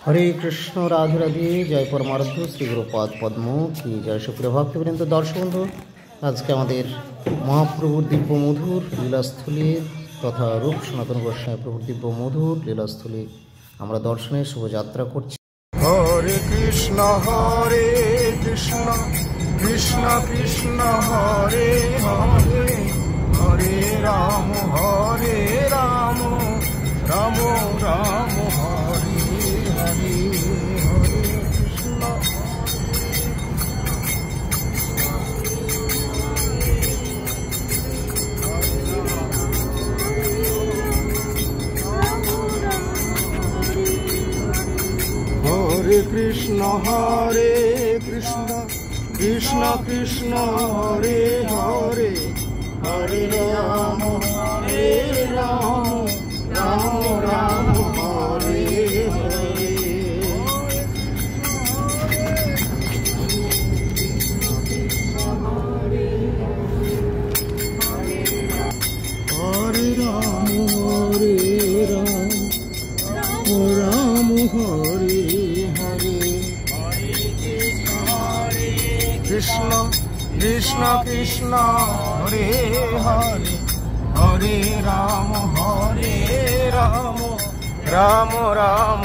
হরে কৃষ্ণ, রাধে রাধে, জয় পরমারাধ্য শ্রী গুরুপাদ পদ্ম কি জয়। সুপ্রিয় ভক্তবৃন্দ, দর্শক বন্ধু, আজকে আমাদের মহাপ্রভুর দিব্য মধুর লীলাস্থলীর তথা রূপ সনাতন গোস্বামী প্রভুর দিব্য মধুর লীলাস্থলী আমরা দর্শনের শুভযাত্রা করছি। হরে কৃষ্ণ কৃষ্ণ কৃষ্ণ হরে হরে, হরে রাম রাম রাম হরে হরে, হরে কৃষ্ণ কৃষ্ণ কৃষ্ণ কৃষ্ণ হরে হরে, হরে রাম রাম রাম হরে হরে। হরে রাম রাম হরে হরে, কৃষ্ণ কৃষ্ণ কৃষ্ণ হরে হরে, হরে রাম রাম রাম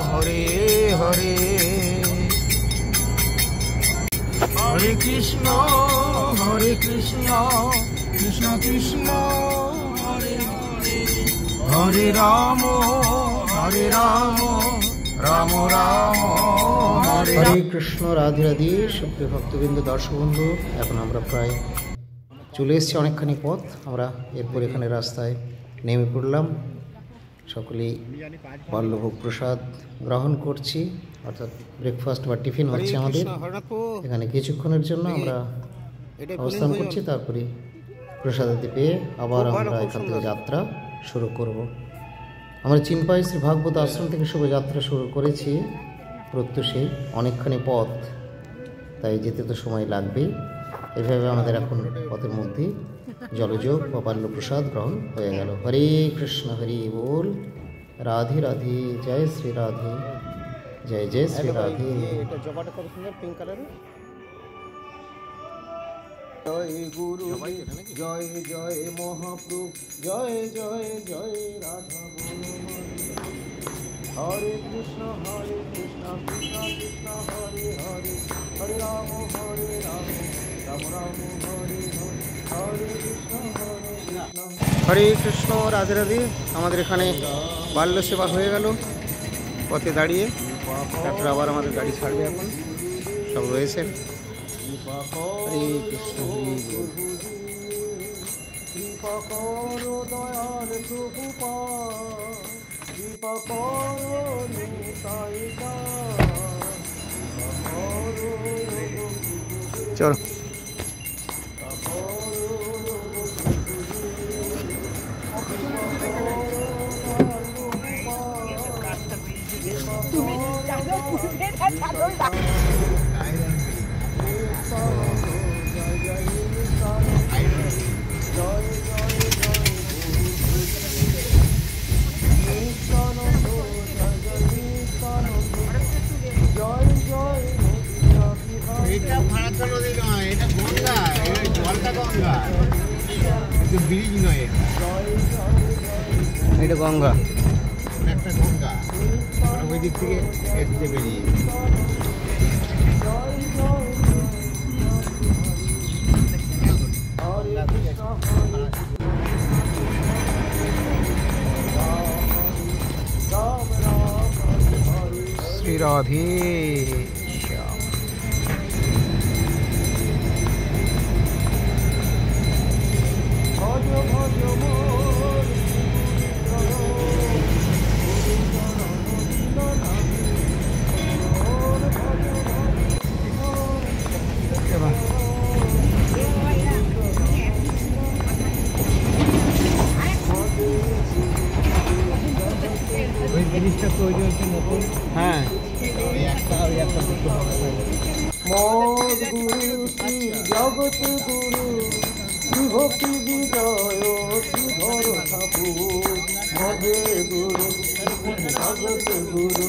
হরে হরে। হরে কৃষ্ণ কৃষ্ণ কৃষ্ণ হরে হরে, হরে রাম রাম রাম হরে। হরে কৃষ্ণ, রাধে রাধে, সুপ্রিয় ভক্তবৃন্দ, দর্শক বন্ধু, এখন আমরা প্রায় চলে এসেছি অনেকখানি পথ। আমরা এরপর এখানে রাস্তায় নেমে পড়লাম। সকলেই বাল্যভোগ প্রসাদ গ্রহণ করছি, অর্থাৎ ব্রেকফাস্ট বা টিফিন হচ্ছে আমাদের এখানে। কিছুক্ষণের জন্য আমরা অবস্থান করছি, তারপরে প্রসাদাদি পেয়ে আবার আমরা এখান থেকে যাত্রা শুরু করব। আমরা চিনপাই শ্রী ভাগবত আশ্রম থেকে শুভযাত্রা শুরু করেছি। প্রত্যুষে অনেকখানি পথ, তাই যেতে তো সময় লাগবেই। এভাবে আমাদের এখন পথের মধ্যে জলযোগ বা বাল্যপ্রসাদ গ্রহণ হয়ে গেল। হরে কৃষ্ণ, হরি বল, রাধে রাধে, জয় শ্রী রাধে, জয় জয় শ্রী রাধে। জয় গুরু জয় জয় মহাপ্রভু, জয় জয় জয় রাধা হরে কৃষ্ণ কৃষ্ণ কৃষ্ণ হরে হরে, হরে রাম রাম রাম হরে হরে, হরে কৃষ্ণ হরে কৃষ্ণ, রাধে রাধে। আমাদের এখানে বাল্য সেবা হয়ে গেল পথে দাঁড়িয়ে। তারপরে আবার আমাদের গাড়ি ছাড়বে, এখন সব রয়েছে। হরে কৃষ্ণ, হরি বল। কৃপা করো দয়াল প্রভুপাদ, কৃপা করো নিতাই দাস, কৃপা করো চলো। এটা ভাড়াটা নদী নয়, এটা গঙ্গা, জলটা গঙ্গা, কিন্তু ব্রিজ নয়। এটা গঙ্গা, একটা গঙ্গা ওই দিক থেকে এসে বেরিয়ে। শ্রী রাধে ওই জিনিসটা তৈরি হচ্ছে নতুন। হ্যাঁ, ওই একটা দুটো হবে। মদ গুরু শ্রী জগৎ গুরু, বিভক্তি বিজয় শ্রীধর ঠাকুর, মদে গুরু জগৎ গুরু,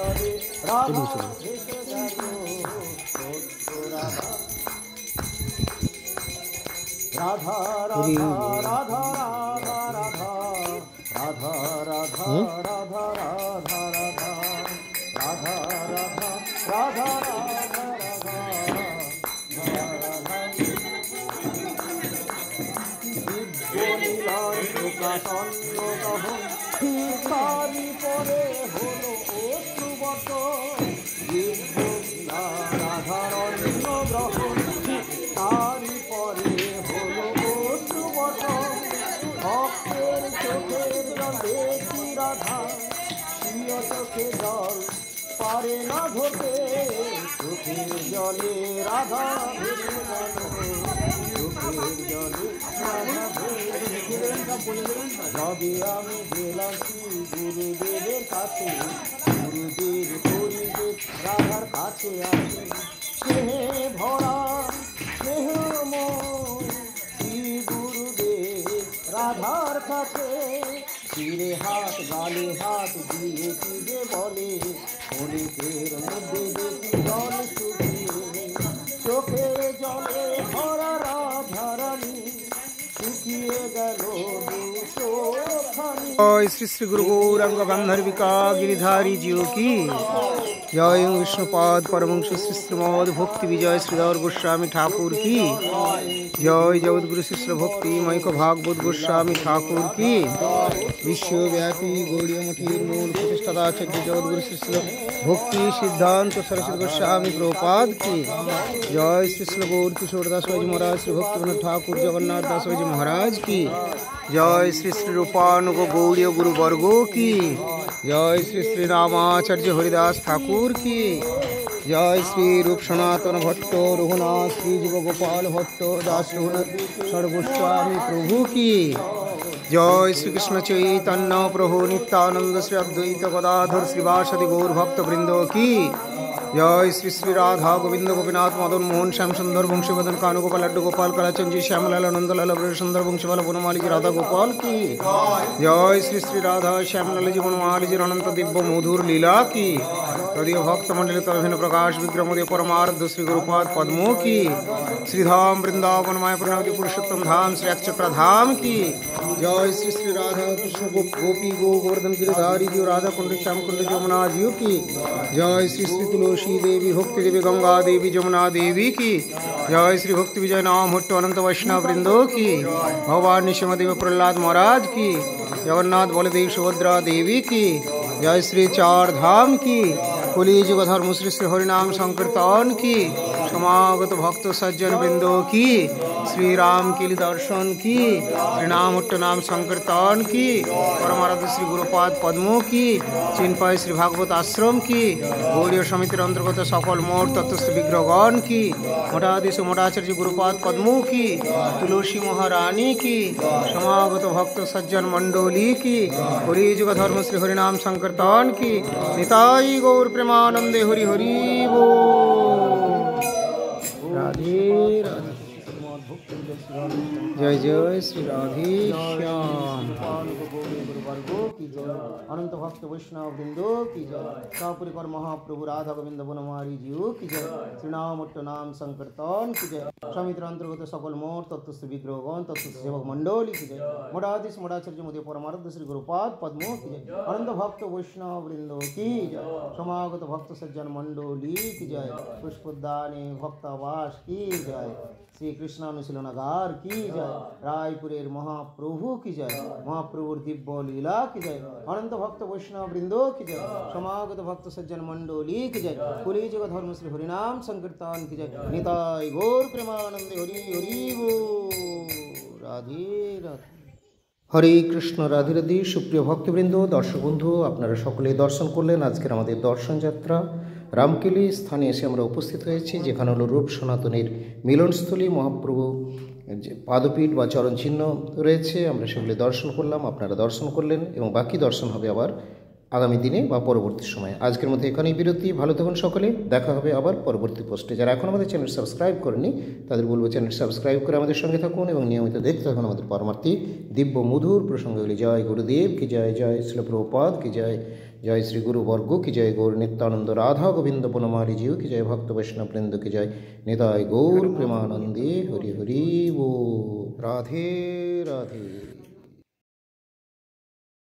জলে রাধা ভেসে গেল সত্য রাধা রাধা রাধা রাধা রাধা রাধা রাধা রাধা রাধা রাধা রাধা রাধা রাধা রাধা দিব্যলীলার প্রকাশন্ন গ্রহণ তারি পরে হলো অশ্রুবত দিব্যলীলা রাধারণ্য গ্রহণ তারি পরে হলো অশ্রুবত ভক্তের চোখের জলে কি রাধা প্রিয় চোখে জল পারে না ধরতে চোখের জলে রাধা ভেসে গেল চোখের জলে রাধা ভেসে যবে আমি গেলাম শ্রী গুরুদেবের কাছে গুরুদেব পরিদেব রাধার কাছে আসে স্নেহে ভরা স্নেহময় শ্রী গুরুদেব রাধার কাছে শিরে হাত গালে হাত দিয়ে কি যে বলে অনেকের মধ্যে দেখি জল শুকিয়ে চোখের জলে ভরা রাধারানী শুকিয়ে গেল দুশোখানি। জয় শ্রী শ্রী গুরু গৌরাঙ্গ গান্ধার্বিকা গিরিধারী জিও কি জয় বিষ্ণুপাদ পরমংশ শ্রী শ্রীমদ ভক্তি বিজয় শ্রীধর গোস্বামী ঠাকুর কি জয় জগৎগুরু শিষ্য ভক্তি মৈক ভাগবত গোস্বামী ঠাকুর কি বিশ্বব্যাপী গৌড়ীয় মঠের মূল প্রতিষ্ঠাতা আচার্য জগৎগুরু শিষ্য ভক্তি সিদ্ধান্ত সরস্বতী গোস্বামী প্রপাদ কি জয় শ্রী শ্রী গৌর কিশোর দাসবাজি মহারাজ শ্রী ভক্তিবিনোদ ঠাকুর জগন্নাথ দাসবাজি মহারাজ কি জয় শ্রী শ্রী রূপানুগ গৌড়ীয় গুরুবর্গ কি জয় শ্রী শ্রী রামাচার্য হরিদাস ঠাকুর কি জয় শ্রী রূপ সনাতন ভট্ট রঘুনাথ শ্রী যুগ গোপাল ভট্ট দাস রঘুনাথ সর্বস্বামী প্রভু কি জয় শ্রীকৃষ্ণ চৈতন্য প্রভু নিত্যানন্দ শ্রী অদ্বৈত গদাধর শ্রীবাসদি গৌর ভক্তবৃন্দ কি জয় শ্রী শ্রী রাধা গোবিন্দ গোপীনাথ মদন মোহন শ্যাম সুন্দর বংশীবদন কানুগোপাল লাড্ডু গোপাল কালাচঞ্জি শ্যামলাল নন্দলাল সুন্দর বংশীবাল বনমালীজি রাধা গোপাল কি জয় শ্রী শ্রী রাধা শ্যামলালজি বনমালীজির অনন্ত দিব্য মধুর লীলা কি তদীয় ভক্তমণ্ডলী তদভিন্ন প্রকাশ বিগ্রমদীয় পরমার্ধ শ্রী গুরুপাদ পদ্ম কি শ্রীধাম বৃন্দাবন মায়াপুরনাথী পুরুষোত্তম ধাম শ্রী একচক্র ধাম কি জয় শ্রী শ্রী রাধা কৃষ্ণ গোপী গো গোवर्धन गिरिधारी जीव राधा कुंड श्याम कुंड যমুনা जीव की जय श्री श्री तुलसी देवी भक्ति देवी गंगा देवी যমুনা देवी की जय श्री भक्ति विजय नाम हट्ट अनंत वैष्णव वृंदो की भगवान निशिमदेव प्रहलाद महाराज की जगन्नाथ बलदेव सुभद्रा देवी की जय श्री चार धाम की कुली युग धर्म श्री श्री हरिनाम संकीर्तन की समागत भक्त सज्जन वृंदो की श्री राम की दर्शन की श्री नाम हट्ट नाम संकीर्तन की परमाराध्य श्री गुरुपाद पद्मों की चिन्पाय श्री भागवत आश्रम की गौड़ीय समितिर अंतर्गत सकल मोट तत्वस्थ विग्रहगण की मठाधीश मठाचार्य गुरुपाद पद्मों की तुलसी महारानी की समागत भक्त सज्जन मंडली की हरि युग धर्म श्री हरिनाम संकीर्तन की निताई गौर प्रेमानंदे हरि हरि बोल राधे राधे जय जय श्री राधे श्याम की जय अनंत भक्त वैष्णव वृंदो की जय सपरिकर महाप्रभु राधा गोविंद बनमारी जीव की जय श्रीनाम नाम संकीर्तन की जय समितिर अंतर्गत सकल मोट तत्वस्थ विग्रहगण तत्वस्थ सेवक मंडली की जय मठाधीश मठाचार्य मध्य परमार्थ श्री गुरुपाद पद्मों की जय अनंत भक्त वैष्णव वृंदो की जय समागत भक्त सज्जन मंडली की जय पुष्पोद्याने भक्तवास की जय श्री कृष्णानुशीलनागार की जय रायपुरेर महाप्रभु की जय महाप्रभुर दिव्य लीला की जय अनंत भक्त वैष्णव वृंदो की जय समागत भक्त सज्जन मंडली की जय कुली युग धर्म श्री हरिनाम संकीर्तन की जय निताय गौर प्रेमानंदे हरि हरि बोल राधे राधे हरे कृष्ण राधे राधे सुप्रिय भक्तबृंद दर्शक बंधु আপনারা সকলেই দর্শন করলেন আজকের আমাদের দর্শন যাত্রা রামকেলি স্থানে এসে আমরা উপস্থিত হয়েছি যেখানে হলো রূপ সনাতনের মিলনস্থলী মহাপ্রভু পাদপীঠ বা চরণ চিহ্ন রয়েছে আমরা সেগুলি দর্শন করলাম আপনারা দর্শন করলেন এবং বাকি দর্শন হবে আবার আগামী দিনে বা পরবর্তী সময়ে আজকের মধ্যে এখানেই বিরতি ভালো থাকুন সকলে দেখা হবে আবার পরবর্তী পোস্টে যারা এখন আমাদের চ্যানেল সাবস্ক্রাইব করেনি তাদের বলবো চ্যানেল সাবস্ক্রাইব করে আমাদের সঙ্গে থাকুন এবং নিয়মিত দেখতে থাকুন আমাদের পরমার্থী দিব্য মধুর প্রসঙ্গগুলি জয় গুরুদেব কি জয় জয় শ্রীল প্রভুপাদ কি জয় जय श्री गुरु वर्गो की जय, गौर नित्यानंद राधा गोविंद बनमाली जीव की जय, भक्त वैष्णव वृंद की जय, निताय गौर प्रेमानंदे हरि हरि वो। राधे राधे।